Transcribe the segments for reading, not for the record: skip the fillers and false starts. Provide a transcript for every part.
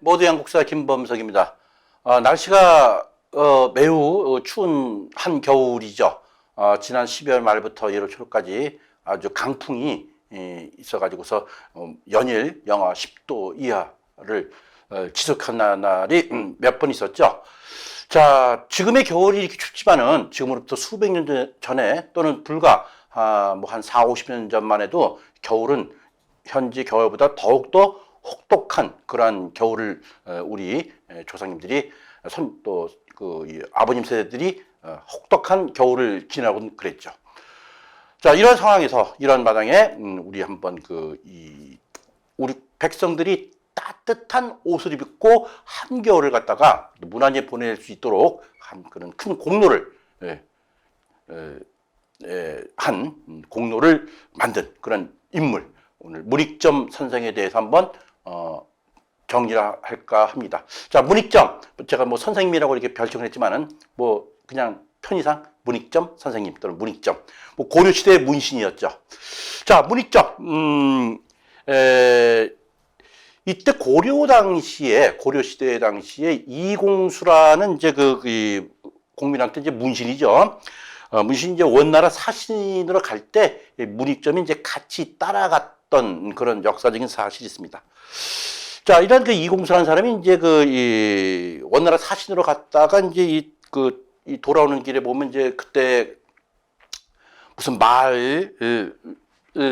모두 양국사 김범석입니다. 날씨가 매우 추운 한겨울이죠. 지난 12월 말부터 1월 초까지 아주 강풍이 있어가지고서 연일 영하 10도 이하를 지속한 날이 몇 번 있었죠. 자, 지금의 겨울이 이렇게 춥지만은 지금으로부터 수백 년 전에 또는 불과 뭐 한 4, 50년 전만 해도 겨울은 현지 겨울보다 더욱더 혹독한 그러한 겨울을 우리 조상님들이 또 아버님 세대들이 혹독한 겨울을 지나고 그랬죠. 자, 이런 상황에서 이런 마당에 우리 한번 우리 백성들이 따뜻한 옷을 입고 한겨울을 갖다가 무난히 보낼 수 있도록 한 그런 큰 공로를 한 공로를 만든 그런 인물, 오늘 문익점 선생에 대해서 한번 정리를 할까 합니다. 자, 문익점, 제가 뭐 선생님이라고 이렇게 별칭을 했지만은 뭐 그냥 편의상 문익점 선생님 또는 문익점, 뭐 고려시대의 문신이었죠. 자, 문익점, 이때 고려시대 당시에 이공수라는 이제 공민왕 때 이제 문신이죠. 문신이 이제 원나라 사신으로 갈 때 문익점이 이제 같이 따라갔던 그런 역사적인 사실이 있습니다. 자, 이런 이공수라는 사람이 이제 원나라 사신으로 갔다가 이제 돌아오는 길에 보면 이제 그때 무슨 말을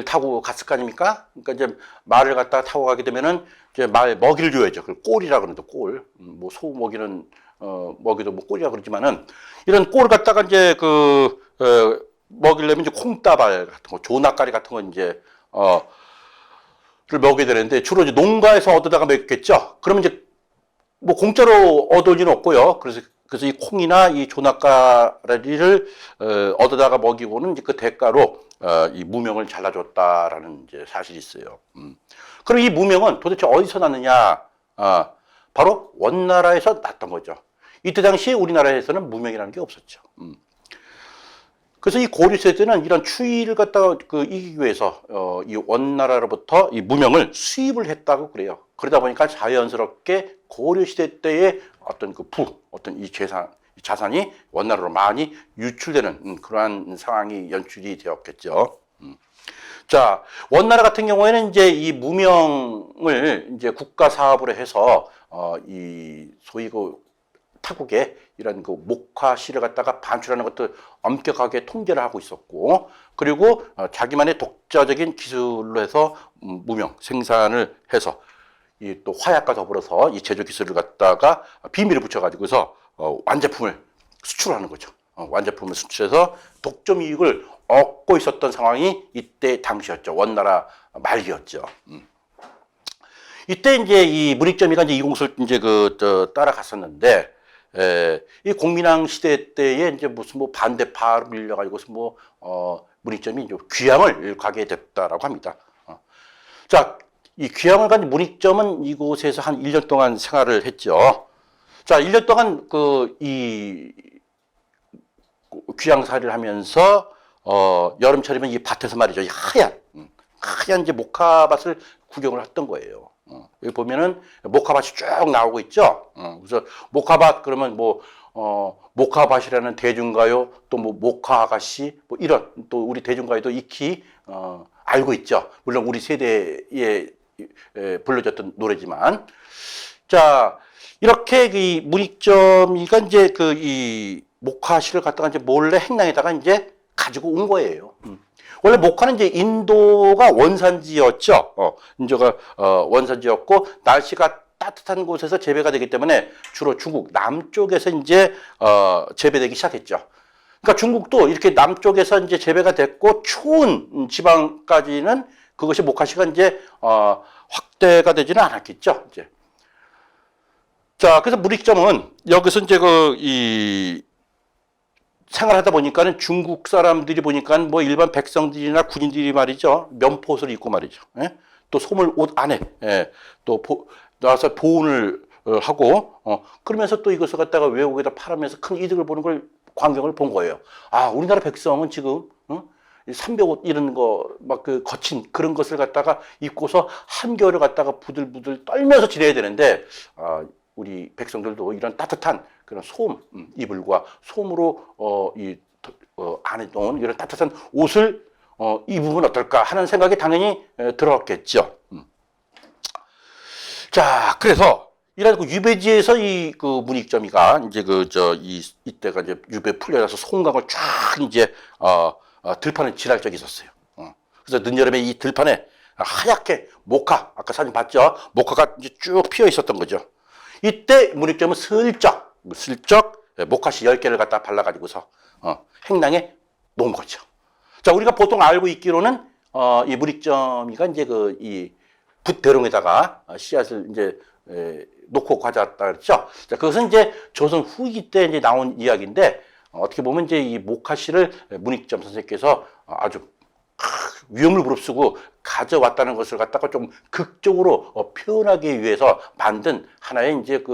타고 갔을 거 아닙니까? 그러니까 이제 말을 갖다가 타고 가게 되면은 이제 말 먹이를 줘야죠. 그걸 꼴이라 그러는데 꼴. 뭐 소 먹이는 먹이도 뭐 꼴이라 그러지만은 이런 꼴을 갖다가 이제 먹이려면 이제 콩다발 같은 거, 조나까리 같은 거 이제 를 먹여야 되는데 주로 이제 농가에서 얻어다가 먹겠죠. 그러면 이제 뭐 공짜로 얻을 일은 없고요. 그래서 이 콩이나 이 조나까리를 얻어다가 먹이고는 이제 그 대가로 이 무명을 잘라줬다라는 이제 사실이 있어요. 그럼 이 무명은 도대체 어디서 났느냐? 바로 원나라에서 났던 거죠. 이때 당시 우리나라에서는 무명이라는 게 없었죠. 그래서 이 고려시대 때는 이런 추위를 갖다가 이기기 위해서 이 원나라로부터 이 무명을 수입을 했다고 그래요. 그러다 보니까 자연스럽게 고려시대 때의 어떤 어떤 이 자산이 원나라로 많이 유출되는 그러한 상황이 연출이 되었겠죠. 자, 원나라 같은 경우에는 이제 이 무명을 이제 국가 사업으로 해서 이 소위 타국에 이런 목화실을 갖다가 반출하는 것도 엄격하게 통제를 하고 있었고, 그리고 자기만의 독자적인 기술로 해서 무명 생산을 해서 이 또 화약과 더불어서 이 제조 기술을 갖다가 비밀을 붙여가지고서 완제품을 수출하는 거죠. 완제품을 수출해서 독점 이익을 얻고 있었던 상황이 이때 당시였죠. 원나라 말기였죠. 이때 이제 이 문익점이가 이제 이공수를 이제 따라갔었는데, 이 공민왕 시대 때에 이제 무슨 뭐 반대파로 밀려가지고서 문익점이 이제 귀양을 가게 됐다라고 합니다. 자, 이 귀양을 간 문익점은 이곳에서 한 1년 동안 생활을 했죠. 자, 1년 동안 이 귀양살이를 하면서 여름철이면 이 밭에서 말이죠. 이 하얀 이제 목화밭을 구경을 했던 거예요. 여기 보면은 목화밭이 쭉 나오고 있죠. 그래서 목화밭 그러면 목화밭이라는 대중가요, 또 뭐 목화아가씨, 뭐 이런 또 우리 대중가요도 익히 알고 있죠. 물론 우리 세대에 불러졌던 노래지만, 자, 이렇게 이 문익점이가 이제 이 목화실을 갖다가 이제 몰래 행랑에다가 이제 가지고 온 거예요. 원래 목화는 이제 인도가 원산지였죠. 인도가 원산지였고 날씨가 따뜻한 곳에서 재배가 되기 때문에 주로 중국 남쪽에서 이제 재배되기 시작했죠. 그러니까 중국도 이렇게 남쪽에서 이제 재배가 됐고 추운 지방까지는 그것이 목화씨가 이제 확대가 되지는 않았겠죠. 이제. 자, 그래서 문익점은 여기서 이제 생활하다 보니까는 중국 사람들이 보니까 뭐 일반 백성들이나 군인들이 말이죠. 면포옷을 입고 말이죠. 예? 또 소물 옷 안에 또 나와서 보온을 하고 그러면서 또 이것을 갖다가 외국에다 팔으면서 큰 이득을 보는 걸 광경을 본 거예요. 아, 우리나라 백성은 지금 300옷 이런 거 막 그 거친 그런 것을 갖다가 입고서 한겨울을 갖다가 부들부들 떨면서 지내야 되는데 우리 백성들도 이런 따뜻한 그런 솜 이불과 솜으로 안에 놓은 이런 따뜻한 옷을 입으면 어떨까 하는 생각이 당연히 들었겠죠. 자, 그래서 이런 그 유배지에서 이 그 문익점이가 이제 이때가 이제 유배 풀려나서 송강을 쫙 이제 들판에 지날 적이 있었어요. 그래서 늦여름에 이 들판에 하얗게 목화, 아까 사진 봤죠? 목화가 이제 쭉 피어 있었던 거죠. 이때 문익점은 슬쩍 목화씨 10개를 갖다 발라가지고서 행랑에 놓은 거죠. 자, 우리가 보통 알고 있기로는 이 문익점이가 이제 이 붓대롱에다가 씨앗을 이제 놓고 가져왔다 그랬죠. 자, 그것은 이제 조선 후기 때 이제 나온 이야기인데 어떻게 보면 이제 이 목화씨를 문익점 선생님께서 아주 위험을 무릅쓰고 가져왔다는 것을 갖다가 좀 극적으로 표현하기 위해서 만든 하나의 이제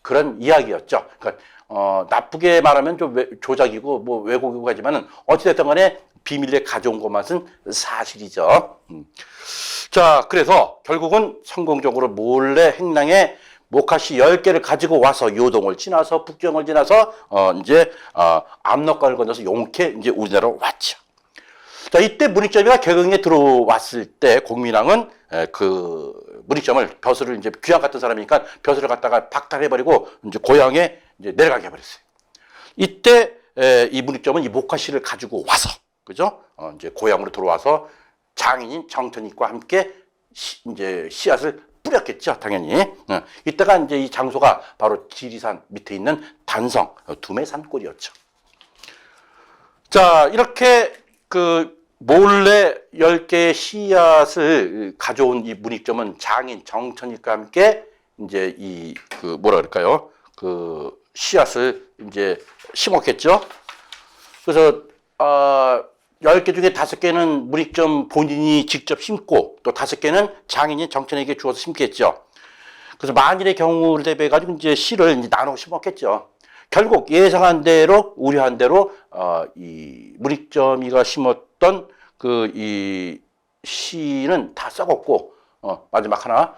그런 이야기였죠. 그러니까 나쁘게 말하면 좀 조작이고 뭐 왜곡이고 하지만은 어찌됐든 간에 비밀리에 가져온 것만은 사실이죠. 자, 그래서 결국은 성공적으로 몰래 행랑에 목화씨 10개를 가지고 와서 요동을 지나서 북경을 지나서 이제 압록강을 건너서 용케 이제 우리나라로 왔죠. 자, 이때 문익점이가 개경에 들어왔을 때 공민왕은 그 문익점을 벼슬을 이제 귀양 같은 사람이니까 벼슬을 갖다가 박탈해버리고 이제 고향에 이제 내려가게 해버렸어요. 이때 이 문익점은 이 목화씨를 가지고 와서 그죠? 이제 고향으로 들어와서 장인인 정천익과 함께 이제 씨앗을 뿌렸겠죠, 당연히. 이때가 이제 이 장소가 바로 지리산 밑에 있는 단성 두매산골이었죠. 자, 이렇게 그 몰래 10개의 씨앗을 가져온 이 문익점은 장인 정천익과 함께 이제 뭐라 그럴까요? 그 씨앗을 이제 심었겠죠. 그래서 10개 중에 5개는 문익점 본인이 직접 심고 또 5개는 장인인 정천에게 주어서 심겠죠. 그래서 만일의 경우를 대비해가지고 이제 씨를 이제 나눠 심었겠죠. 결국 예상한 대로, 우려한 대로, 이 문익점이가 심었던 이 씨는 다 썩었고, 마지막 하나,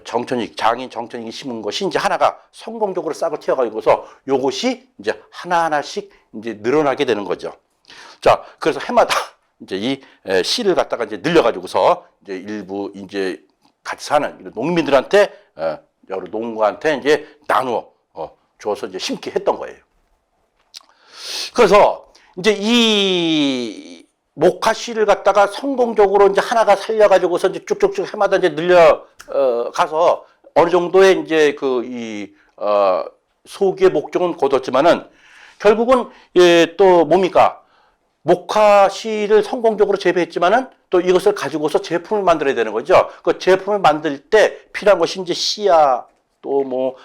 정천익, 장인 정천익이 심은 것이 이제 하나가 성공적으로 싹을 튀어가지고서 요것이 이제 하나하나씩 이제 늘어나게 되는 거죠. 자, 그래서 해마다 이제 이 씨를 갖다가 이제 늘려가지고서 이제 일부 이제 같이 사는 이런 농민들한테, 여러 농가한테 이제 나누어 줘서 이제 심게 했던 거예요. 그래서 이제 이 목화씨를 갖다가 성공적으로 이제 하나가 살려가지고서 이제 쭉쭉쭉 해마다 이제 가서 어느 정도의 이제 소기의 목적은 거뒀지만은 결국은 또 뭡니까? 목화씨를 성공적으로 재배했지만은 또 이것을 가지고서 제품을 만들어야 되는 거죠. 그 제품을 만들 때 필요한 것이 이제 씨앗, 또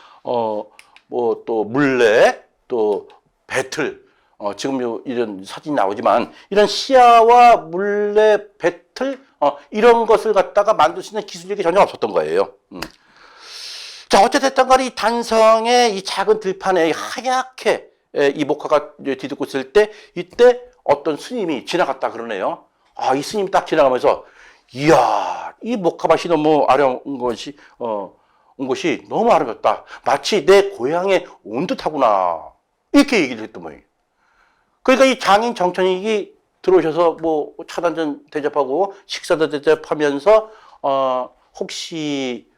또 물레, 또 배틀. 지금 이런 사진이 나오지만 이런 씨앗과 물레, 배틀, 이런 것을 갖다가 만들 수 있는 기술력이 전혀 없었던 거예요. 자, 어쨌든 간에 이 단성의 이 작은 들판에 하얗게 이 목화가 뒤덮고 있을 때 이때 어떤 스님이 지나갔다 그러네요. 이 스님이 딱 지나가면서 이야, 이 목화밭이 너무 아름다운 것이 온 것이 너무 아름답다. 마치 내 고향에 온 듯하구나. 이렇게 얘기를 했던 거예요. 그러니까 이 장인 정천익이 들어오셔서 뭐 차단전 대접하고 식사도 대접하면서 혹시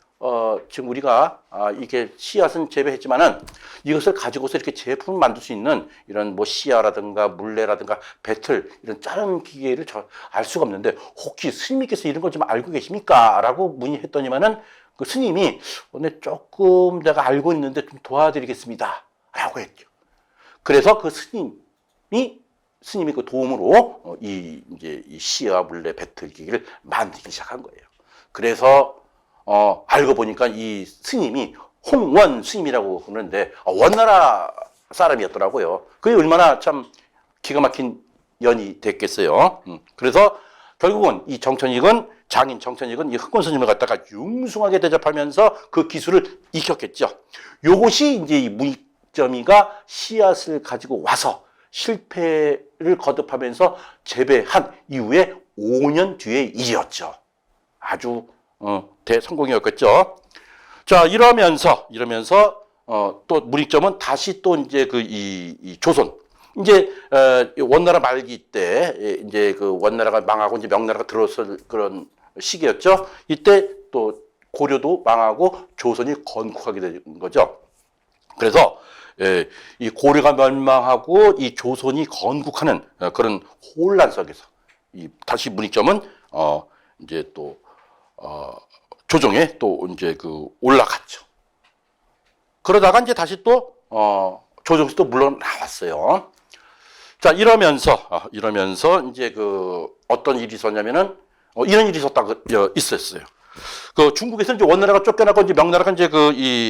지금 우리가 이게 씨앗은 재배했지만은 이것을 가지고서 이렇게 제품을 만들 수 있는 이런 뭐 씨앗라든가 물레라든가 배틀 이런 작은 기계를 알 수가 없는데 혹시 스님께서 이런 걸 좀 알고 계십니까? 라고 문의했더니만은 그 스님이 조금 내가 알고 있는데 좀 도와드리겠습니다. 라고 했죠. 그래서 그 스님이 그 도움으로 이제 이 씨앗 물레 배틀 기계를 만들기 시작한 거예요. 그래서 알고 보니까 이 스님이 홍원 스님이라고 그러는데 원나라 사람이었더라고요. 그게 얼마나 참 기가 막힌 연이 됐겠어요. 그래서 결국은 이 장인 정천익은 이 흑원 스님을 갖다가 융숭하게 대접하면서 그 기술을 익혔겠죠. 요것이 이제 이 문익점이가 씨앗을 가지고 와서 실패를 거듭하면서 재배한 이후에 5년 뒤의 일이었죠. 아주 대성공이었겠죠. 자, 이러면서 또 문익점은 다시 또 이제 이 조선 이제 원나라 말기 때 이제 그 원나라가 망하고 이제 명나라가 들어설 그런 시기였죠. 이때 또 고려도 망하고 조선이 건국하게 된 거죠. 그래서 이 고려가 멸망하고 이 조선이 건국하는 그런 혼란 속에서 다시 문익점은 이제 또 조정에 또 이제 그 올라갔죠. 그러다가 이제 다시 또 조정에서 또 물러나왔어요. 자, 이러면서 이제 그 어떤 일이 있었냐면은 이런 일이 있었어요. 그 중국에서 이제 원나라가 쫓겨나고 이제 명나라가 이제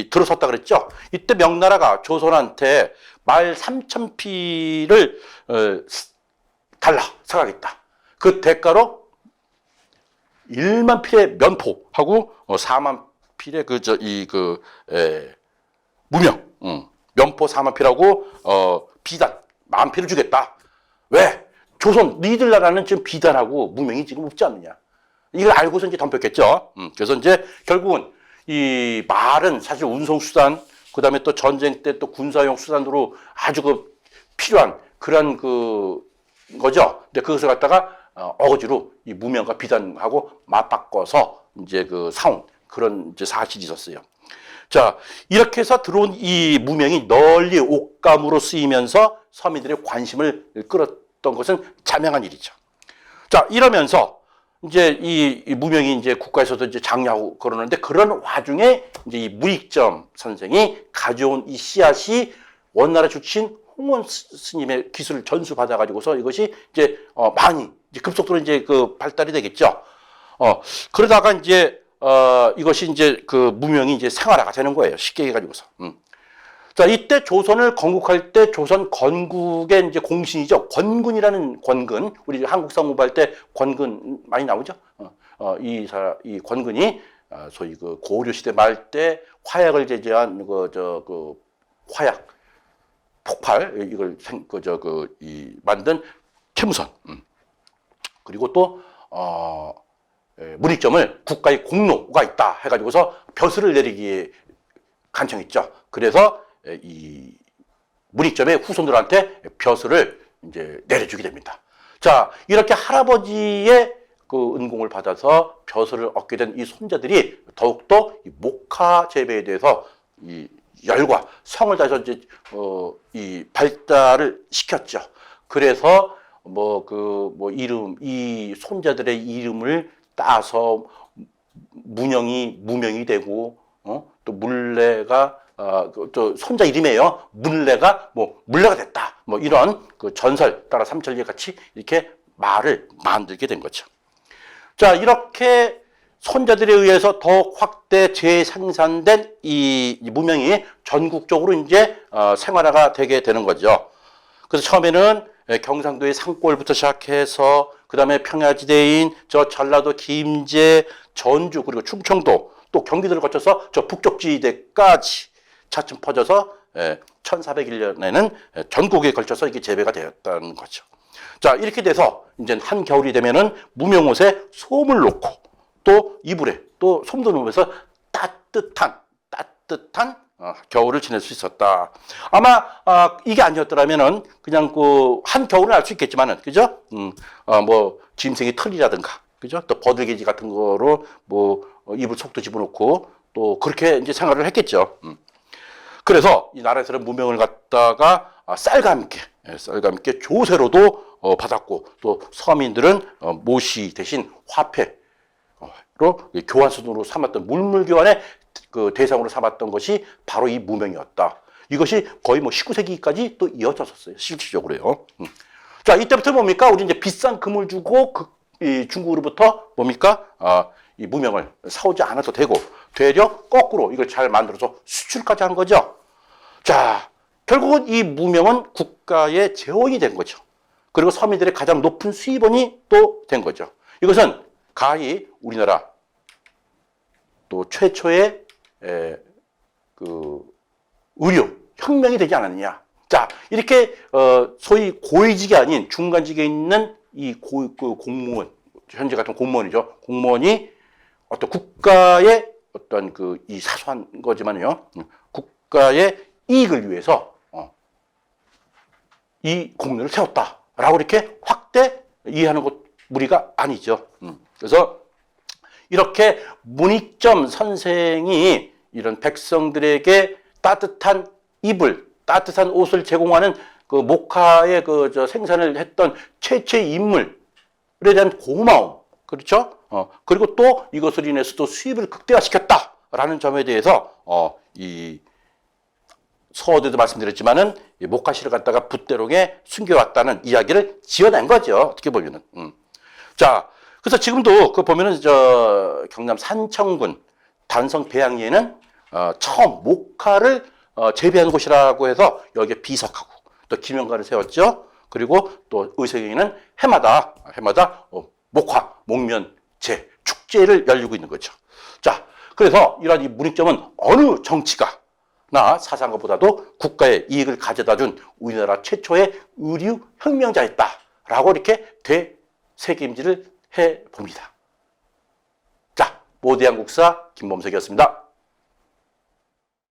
들어섰다 그랬죠. 이때 명나라가 조선한테 말 3,000피를 달라 사가겠다. 그 대가로 1만 필의 면포하고 4만 필의 무명, 면포 4만 필하고 비단 10,000필을 주겠다. 왜? 조선 니들 나라는 지금 비단하고 무명이 지금 없지 않느냐. 이걸 알고서 이제 덤볐겠죠. 그래서 이제 결국은 이 말은 사실 운송수단, 그 다음에 또 전쟁 때 또 군사용 수단으로 아주 필요한 그런 거죠. 근데 그것을 갖다가 어거지로 이 무명과 비단하고 맞바꿔서 이제 사온 그런 이제 사실이 있었어요. 자, 이렇게 해서 들어온 이 무명이 널리 옥감으로 쓰이면서 서민들의 관심을 끌었던 것은 자명한 일이죠. 자, 이러면서 이제 이 무명이 이제 국가에서도 이제 장려하고 그러는데 그런 와중에 이제 이 문익점 선생이 가져온 이 씨앗이 원나라 주친 홍원 스님의 기술을 전수받아가지고서 이것이 이제 많이 이제 급속도로 이제 발달이 되겠죠. 그러다가 이제 이것이 이제 무명이 이제 생활화가 되는 거예요. 쉽게 해가지고서. 자, 이때 조선을 건국할 때 조선 건국의 이제 공신이죠. 권근이라는 권근. 우리 한국사 공부할 때 권근 많이 나오죠. 이 권근이 소위 고려 시대 말 때 화약을 제조한 화약 폭발 이걸 만든 최무선. 그리고 또 문익점을 국가의 공로가 있다 해가지고서 벼슬을 내리기에 간청했죠. 그래서 이 문익점의 후손들한테 벼슬을 이제 내려주게 됩니다. 자, 이렇게 할아버지의 은공을 받아서 벼슬을 얻게 된 이 손자들이 더욱더 이 목화 재배에 대해서 이 열과 성을 다해서 이제 이 발달을 시켰죠. 그래서 이 손자들의 이름을 따서 무명이 되고 또 물레가 또 손자 이름이에요. 물레가 물레가 됐다. 이런 전설 따라 삼천리 같이 이렇게 말을 만들게 된 거죠. 자, 이렇게 손자들에 의해서 더욱 확대 재생산된 이 무명이 전국적으로 이제 생활화가 되게 되는 거죠. 그래서 처음에는 경상도의 산골부터 시작해서 그 다음에 평야지대인 저 전라도 김제, 전주 그리고 충청도 또 경기도를 거쳐서 저 북쪽지대까지 차츰 퍼져서 1401년에는 전국에 걸쳐서 이게 재배가 되었다는 거죠. 자, 이렇게 돼서 이제 한겨울이 되면은 무명옷에 솜을 놓고 또 이불에 또 솜도 놓으면서 따뜻한 겨울을 지낼 수 있었다. 아마 이게 아니었더라면은 그냥 한겨울을 알 수 있겠지만은 그죠? 짐승의 털이라든가 그죠? 또 버들개지 같은 거로 이불 속도 집어넣고 또 그렇게 이제 생활을 했겠죠. 그래서 이 나라에서는 무명을 갖다가 쌀과 함께 조세로도 받았고 또 서민들은 모시 대신 화폐로 교환순으로 삼았던 물물교환의 대상으로 삼았던 것이 바로 이 무명이었다. 이것이 거의 19세기까지 또 이어졌었어요. 실질적으로요. 자, 이때부터 뭡니까? 우리 이제 비싼 금을 주고 이 중국으로부터 뭡니까? 이 무명을 사오지 않아도 되고 되려 거꾸로 이걸 잘 만들어서 수출까지 한 거죠. 자, 결국은 이 무명은 국가의 재원이 된 거죠. 그리고 서민들의 가장 높은 수입원이 또 된 거죠. 이것은 가히 우리나라 또 최초의 의료 혁명이 되지 않았느냐. 자, 이렇게 소위 고위직이 아닌 중간직에 있는 이 공무원, 현재 같은 공무원이죠. 공무원이 어떤 국가의 어떤 이 사소한 거지만요, 국가의 이익을 위해서 이 공로를 세웠다라고 이렇게 확대 이해하는 것 무리가 아니죠. 그래서 이렇게 문익점 선생이 이런 백성들에게 따뜻한 이불, 따뜻한 옷을 제공하는 그 목화의 생산을 했던 최초의 인물에 대한 고마움, 그렇죠? 그리고 또 이것을 인해서도 수입을 극대화시켰다라는 점에 대해서 이 서어에도 말씀드렸지만은 목화실을 갖다가 붓대롱에 숨겨왔다는 이야기를 지어낸 거죠. 어떻게 보면은. 자, 그래서 지금도 보면은 경남 산청군 단성 배양리에는 처음 목화를 재배한 곳이라고 해서 여기에 비석하고 또 기명관을 세웠죠. 그리고 또 의성에는 해마다 목화, 목면제, 축제를 열리고 있는 거죠. 자, 그래서 이러한 이 문익점은 어느 정치가나 사상가보다도 국가의 이익을 가져다 준 우리나라 최초의 의류 혁명자였다라고 이렇게 되새김질을 해봅니다. 자, 모대한국사 김범석이었습니다.